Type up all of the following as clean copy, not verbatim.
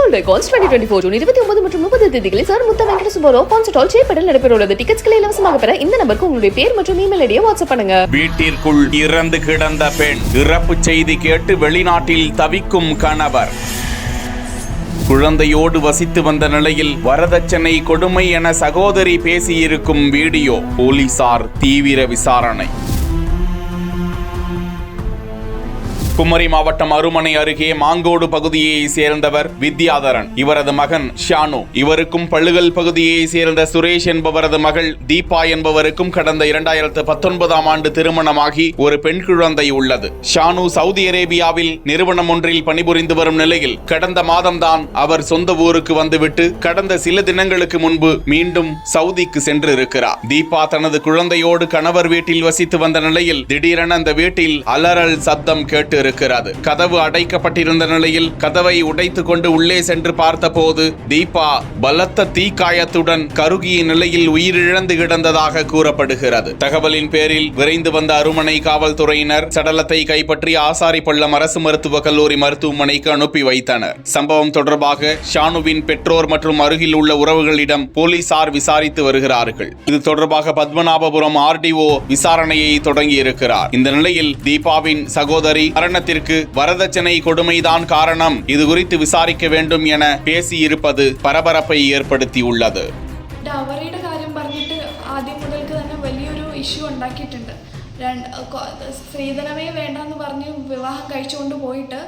Global Records 2024 June 29 மற்றும் 30 தேதிகளில் sir முத்த வெங்கட சுப்பராவ் கான்சர்ட் ஹால் சேப்பட்டில் நடைபெறவுள்ளது. டிக்கெட்ஸ்களை இலவசமாக பெற இந்த நம்பருக்கு உங்களுடைய பேர் மற்றும் இமெயில் ஐடியை வாட்ஸ்அப் பண்ணுங்க. வீட்டிற்குள் இறந்து கிடந்த பெண், இறப்பு செய்தி கேட்டு வெளிநாட்டில் தவிக்கும் கணவர். குழந்தையோடு வசித்து வந்த நிலையில் வரதட்சணை கொடுமை என சகோதரி பேசியிருக்கும் வீடியோ, போலீசார் தீவிர விசாரணை. குமரி மாவட்டம் அருமனை அருகே மாங்கோடு பகுதியை சேர்ந்தவர் வித்யாதரன். இவரது மகன் ஷானு. இவருக்கும் பள்ளுகல் பகுதியை சேர்ந்த சுரேஷ் என்பவரது மகள் தீபா என்பவருக்கும் கடந்த 2019 ஆண்டு திருமணமாகி ஒரு பெண் குழந்தை உள்ளது. ஷானு சவுதி அரேபியாவில் நிறுவனம் ஒன்றில் பணிபுரிந்து வரும் நிலையில் கடந்த மாதம்தான் அவர் சொந்த ஊருக்கு வந்துவிட்டு கடந்த சில தினங்களுக்கு முன்பு மீண்டும் சவுதிக்கு சென்று இருக்கிறார். தீபா தனது குழந்தையோடு கணவர் வீட்டில் வசித்து வந்த நிலையில் திடீரென அந்த வீட்டில் அலறல் சத்தம் கேட்டு இருக்கிறது. கதவு அடைக்கப்பட்டிருந்த நிலையில் கதவை உடைத்துக் கொண்டு உள்ளே சென்று பார்த்தபோது தீபா பலத்த தீக்காயத்துடன் கருகிய நிலையில் உயிரிழந்து கிடந்ததாக கூறப்படுகிறது. தகவலின் பேரில் விரைந்து வந்த அருமனை காவல்துறையினர் சடலத்தை கைப்பற்றி ஆசாரிப்பள்ளம் அரசு மருத்துவக் கல்லூரி மருத்துவமனைக்கு அனுப்பி வைத்தனர். சம்பவம் தொடர்பாக ஷானுவின் பெற்றோர் மற்றும் அருகில் உள்ள உறவுகளிடம் போலீசார் விசாரித்து வருகிறார்கள். இது தொடர்பாக பத்மநாபபுரம் RDO விசாரணையை தொடங்கி இருக்கிறார். இந்த நிலையில் தீபாவின் சகோதரி மரணத்திற்கு வரதட்சணை கொடுமைதான் காரணம், இது குறித்து விசாரிக்க வேண்டும் என பேசியிருப்பது പരപരപ്പை ഏർപ്പെടുത്തിയുള്ളത്. അവരുടെ കാര്യം പറഞ്ഞിട്ട് ആദ്യം മുതൽക്ക് തന്നെ വലിയൊരു ഇഷ്യൂ ഉണ്ടാക്കിയിട്ടുണ്ട്. സ്ത്രീധനമേ വേണ്ടെന്ന് പറഞ്ഞ് വിവാഹം കഴിച്ചുകൊണ്ട് പോയിട്ട്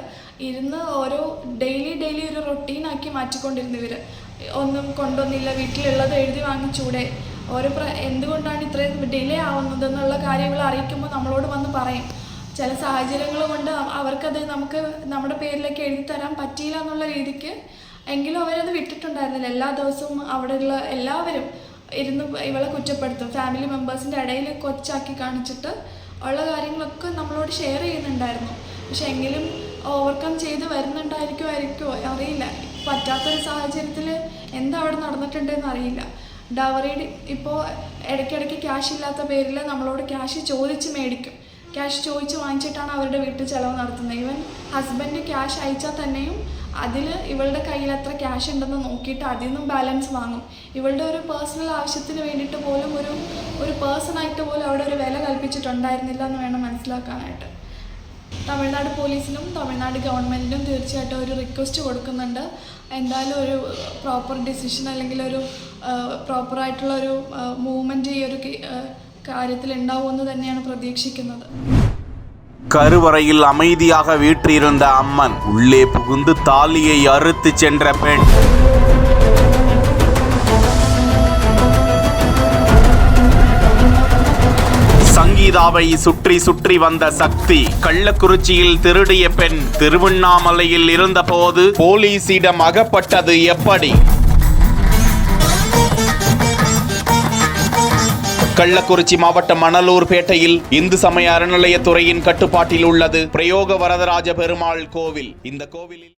ഇരുന്ന് ഓരോ ഡെയിലി ഒരു റൊട്ടീനാക്കി മാറ്റിക്കൊണ്ടിരുന്നു. ഇവർ ഒന്നും കൊണ്ടൊന്നില്ല, വീട്ടിലുള്ളത് എഴുതി വാങ്ങിച്ചൂടെ, എന്തുകൊണ്ടാണ് ഇത്രയും ഡിലേ ആവുന്നതെന്നുള്ള കാര്യങ്ങൾ അറിയിക്കുമ്പോൾ നമ്മളോട് വന്ന് പറയും. ചില സാഹചര്യങ്ങൾ കൊണ്ട് അവർക്കത് നമുക്ക് നമ്മുടെ പേരിലേക്ക് എഴുതി തരാൻ പറ്റിയില്ല എന്നുള്ള രീതിക്ക് എങ്കിലും അവരത് വിട്ടിട്ടുണ്ടായിരുന്നില്ല. എല്ലാ ദിവസവും അവിടെയുള്ള എല്ലാവരും ഇരുന്ന് ഇവളെ കുറ്റപ്പെടുത്തും. ഫാമിലി മെമ്പേഴ്സിൻ്റെ ഇടയിൽ കൊച്ചാക്കി കാണിച്ചിട്ട് ഉള്ള കാര്യങ്ങളൊക്കെ നമ്മളോട് ഷെയർ ചെയ്യുന്നുണ്ടായിരുന്നു. പക്ഷെ എങ്കിലും ഓവർകം ചെയ്ത് വരുന്നുണ്ടായിരിക്കുമോ അറിയില്ല. പറ്റാത്തൊരു സാഹചര്യത്തിൽ എന്താ അവിടെ നടന്നിട്ടുണ്ടെന്ന് അറിയില്ല. ഡവറി ഇപ്പോൾ ഇടയ്ക്കിടയ്ക്ക് ക്യാഷ് ഇല്ലാത്ത പേരിൽ നമ്മളോട് ക്യാഷ് ചോദിച്ച് മേടിക്കും. ക്യാഷ് ചോദിച്ച് വാങ്ങിച്ചിട്ടാണ് അവരുടെ വീട്ടിൽ ചിലവ് നടത്തുന്നത്. ഈവൻ ഹസ്ബൻഡ് ക്യാഷ് അയച്ചാൽ തന്നെയും അതിൽ ഇവളുടെ കയ്യിൽ എത്ര ക്യാഷ് ഉണ്ടെന്ന് നോക്കിയിട്ട് അതിൽ നിന്നും ബാലൻസ് വാങ്ങും. ഇവളുടെ ഒരു പേഴ്സണൽ ആവശ്യത്തിന് വേണ്ടിയിട്ട് പോലും ഒരു പേഴ്സണായിട്ട് പോലും അവിടെ ഒരു വില കൽപ്പിച്ചിട്ടുണ്ടായിരുന്നില്ല എന്ന് വേണം മനസ്സിലാക്കാനായിട്ട്. തമിഴ്നാട് പോലീസിനും തമിഴ്നാട് ഗവൺമെൻറ്റിനും തീർച്ചയായിട്ടും ഒരു റിക്വസ്റ്റ് കൊടുക്കുന്നുണ്ട്. എന്തായാലും ഒരു പ്രോപ്പർ ഡിസിഷൻ അല്ലെങ്കിൽ ഒരു പ്രോപ്പറായിട്ടുള്ള ഒരു മൂവ്മെൻറ്റ് ഈ ഒരു കാര്യത്തിൽ ഉണ്ടാവുമെന്ന് തന്നെയാണ് പ്രതീക്ഷിക്കുന്നത്. கருவறையில் அமைதியாக வீற்றிருந்த அம்மன் உள்ளே புகுந்து தாலியை அறுத்து சென்ற பெண். சங்கீதாவை சுற்றி வந்த சக்தி. கள்ளக்குறிச்சியில் திருடிய பெண் திருவண்ணாமலையில் இருந்தபோது போலீசிடம் அகப்பட்டது எப்படி? கள்ளக்குறிச்சி மாவட்டம் மணலூர்பேட்டையில் இந்து சமய அறநிலையத்துறையின் கட்டுப்பாட்டில் உள்ளது பிரயோக வரதராஜ பெருமாள் கோவில். இந்த கோவிலில்